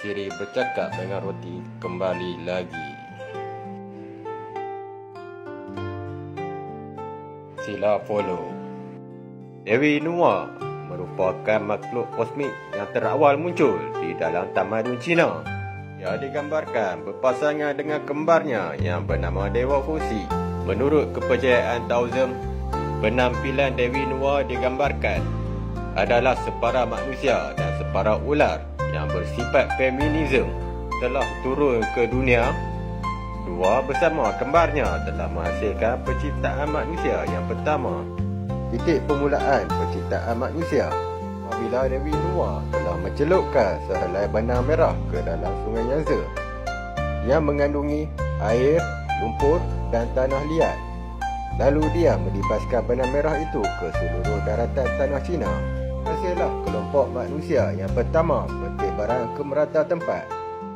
Siri bercakap dengan roti kembali lagi. Sila follow. Dewi Nuwa merupakan makhluk kosmik yang terawal muncul di dalam tamadun Cina. Ia digambarkan berpasangan dengan kembarnya yang bernama Dewa Fusi. Menurut kepercayaan Taoism, penampilan Dewi Nuwa digambarkan adalah separa manusia dan separa ular yang bersifat feminisme. Telah turun ke dunia, Nuwa bersama kembarnya telah menghasilkan penciptaan manusia yang pertama. Titik permulaan penciptaan manusia apabila Dewi Nuwa telah mencelupkan sehelai benang merah ke dalam sungai Yangtze yang mengandungi air, lumpur dan tanah liat. Lalu dia melibaskan benang merah itu ke seluruh daratan tanah Cina. Hasillah kelompok manusia yang pertama bertebaran ke merata tempat.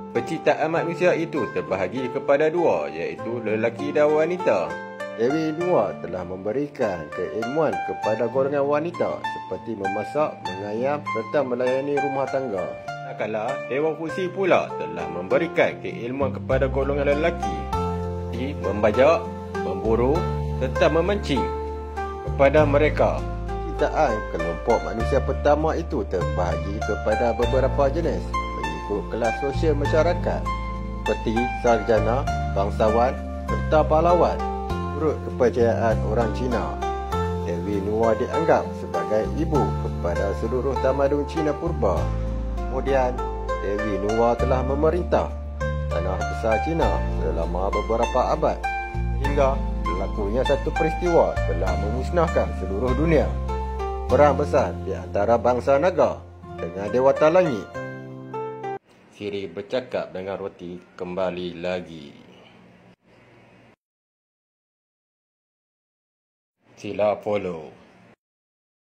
Penciptaan manusia itu terbahagi kepada dua, iaitu lelaki dan wanita. Dewi Nuwa telah memberikan keilmuan kepada golongan wanita seperti memasak, mengayam serta melayani rumah tangga. Manakala Dewa Fusi pula telah memberikan keilmuan kepada golongan lelaki seperti membajak, memburu serta memancing. Kepada mereka, penciptaan kelompok manusia pertama itu terbahagi kepada beberapa jenis mengikut kelas sosial masyarakat seperti sarjana, bangsawan serta pahlawan. Menurut kepercayaan orang Cina, Dewi Nuwa dianggap sebagai ibu kepada seluruh tamadun Cina purba. Kemudian, Dewi Nuwa telah memerintah tanah besar Cina selama beberapa abad hingga berlakunya satu peristiwa telah memusnahkan seluruh dunia. Perang besar di antara bangsa naga dengan dewata langit. Siri bercakap dengan roti kembali lagi. Sila follow.